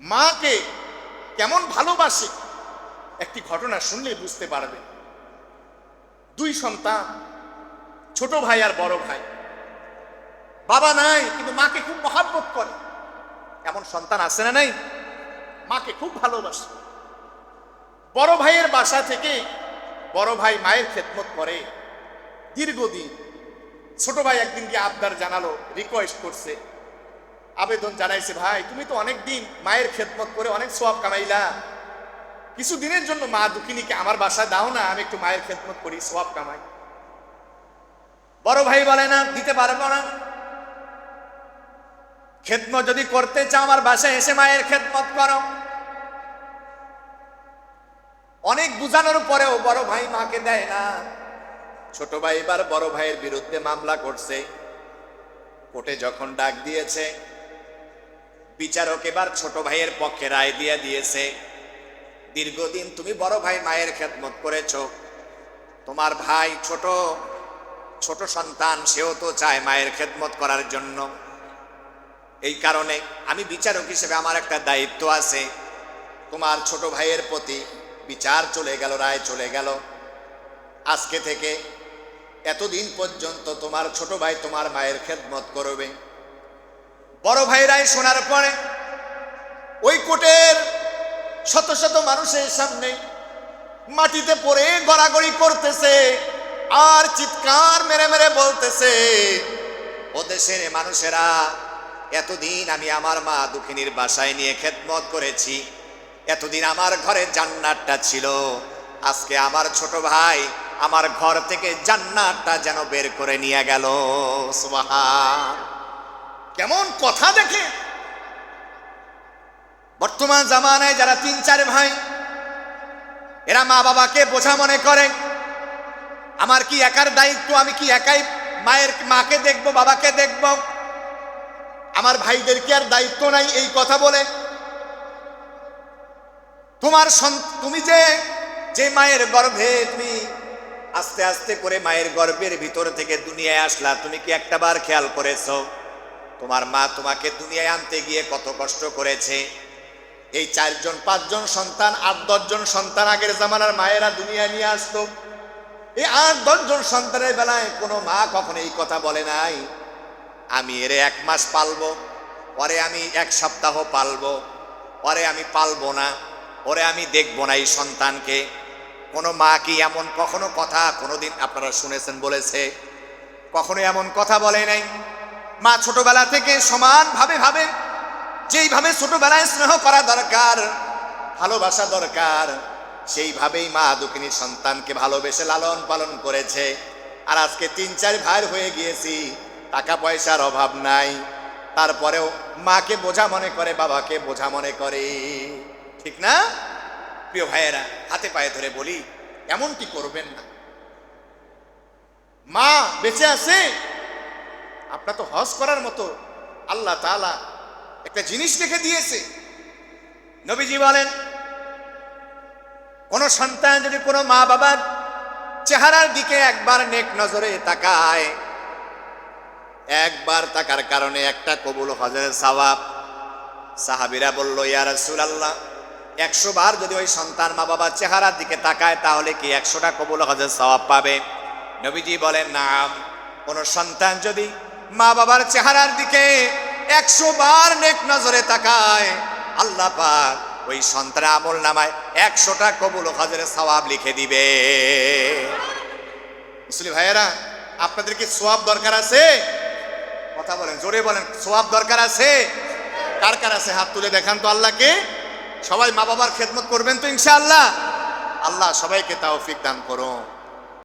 মাকে কেমন ভালোবাসে একটি ঘটনা শুনলে বুঝতে পারবে। দুই সন্তান, ছোট ভাই আর বড় ভাই। বাবা নাই কিন্তু মাকে খুব মহব্বত করে। এমন সন্তান আছে না নাই? মাকে খুব ভালোবাসে। বড় ভাইয়ের বাসা থেকে বড় ভাই মায়ের খেদমত করে দীর্ঘদিন। ছোট ভাই একদিন গিয়ে আবদার জানালো, রিকোয়েস্ট করছে, আবেদন জানাইছে, ভাই তুমি তো অনেক দিন মায়ের খেদমত করে অনেক সওয়াব কামাইলা, কিছু দিনের জন্য মা দুঃখিনীকে আমার বাসায় দাও না, আমি একটু মায়ের খেদমত করি, সওয়াব কামাই। বড় ভাই বলে না, দিতে পারবো না। খেদমত যদি করতে চাও আমার বাসায় এসে মায়ের খেদমত করো। অনেক বুঝানোর পরেও বড় ভাই মাকে দেয় না। ছোট ভাই এবার বড় ভাইয়ের বিরুদ্ধে মামলা করছে। কোর্টে যখন ডাক দিয়েছে, বিচারক এবার ছোট ভাইয়ের পক্ষে রায় দিয়ে দিয়েছে, দীর্ঘদিন তুমি বড় ভাই মায়ের খেদমত করেছো, তোমার ভাই ছোট ছোট সন্তান, সেও তো চায় মায়ের খেদমত করার জন্য। এই কারণে আমি বিচারক হিসেবে আমার একটা দায়িত্ব আছে, তোমার ছোট ভাইয়ের প্রতি বিচার চলে গেল, রায় চলে গেল। আজকে থেকে এতদিন পর্যন্ত তোমার ছোট ভাই তোমার মায়ের খেদমত করবে। বড় ভাই রায় শোনার পরে ওই কোর্টের শত শত মানুষের সামনে মাটিতে পড়ে গড়াগড়ি করতেছে আর চিৎকার মেরে মেরে বলতেছে, ও দেশের মানুষেরা, এতদিন আমি আমার মা দুঃখিনীর বাসায় নিয়ে খেদমত করেছি, এতদিন আমার ঘরে জান্নাতটা ছিল, আজকে আমার ছোট ভাই আমার ঘর থেকে জান্নাতটা যেন বের করে নিয়ে গেল। সুবহান! কেমন কথা দেখে। বর্তমান জামানায় যারা 3-4 ভাই, এরা মা বাবাকে বোঝা মনে করে, আমার কি একার দায়িত্ব, আমি কি একাই মাকে দেখবো, বাবাকে দেখবো, আমার ভাইদের কি আর দায়িত্ব নাই, এই কথা বলে তুমি যে মায়ের গর্ভে তুমি আস্তে আস্তে করে মায়ের গর্ভের ভিতর থেকে দুনিয়ায় আসলা, তুমি কি একটা বার খেয়াল করেছো তোমার মা তোমাকে দুনিয়ায় আনতে গিয়ে কত কষ্ট করেছে? এই 4জন 5জন সন্তান, 8-10 জন সন্তান আগের জামানার মায়েরা দুনিয়া নিয়ে আসতো। এই 8-10 জন সন্তানের বেলায় কোনো মা কখনো এই কথা বলে নাই, আমি এরে 1 মাস পালবো, পরে আমি 1 সপ্তাহ পালবো, পরে আমি পালবো না, ওরে আমি দেখবো না এই সন্তানকে। কোনো মা কি এমন কখনো কথা কোনোদিন আপনারা শুনেছেন বলেছে? কখনো এমন কথা বলে নাই। মা ছোটবেলা থেকে সমানভাবে ভাবে, যেইভাবে ছোটবেলায় স্নেহ করা দরকার, ভালোবাসা দরকার, সেইভাবেই মা দুঃখিনী সন্তানকে ভালোবেসে লালন পালন করেছে। আর আজকে 3-4 ভাইয়ের হয়ে গিয়েছি, টাকা পয়সার অভাব নাই, তারপরেও মাকে বোঝা মনে করে, বাবাকে বোঝা মনে করে। ঠিক না প্রিয় ভাইয়েরা? হাতে পায়ে ধরে বলি, এমনটি করবেন না। মা বেঁচে আছে, আপনার তো হজ করার মতো আল্লাহ তাআলা একটা জিনিস রেখে দিয়েছে। নবীজি বলেন, কোন সন্তান যদি কোনো মা বাবার চেহারার দিকে একবার নেক নজরে তাকায়, একবার তাকার কারণে একটা কবুল হজের সওয়াব। সাহাবীরা বলল, ইয়া রাসূলুল্লাহ, 100 বার যদি ওই সন্তান মা বাবার চেহারার দিকে তাকায় তাহলে কি 100টা কবুল হজের সওয়াব পাবে? নবীজি বলেন, নাম। কোন সন্তান যদি মা বাবার চেহারার দিকে 100 বার নেক নজরে তাকায়, আল্লাহ পাক ওই সন্তানের আমল নামায় 100টা কবুল হজের সওয়াব লিখে দিবে। মুসলিম ভাইয়েরা, আপনাদের কি সওয়াব দরকার আছে? কথা বলেন, জোরে বলেন, সওয়াব দরকার আছে? কার কার আছে হাত তুলে দেখান তো আল্লাহকে। সবাই মা বাবার খেদমত করবেন তো ইনশাআল্লাহ? আল্লাহ সবাইকে তৌফিক দান করুন।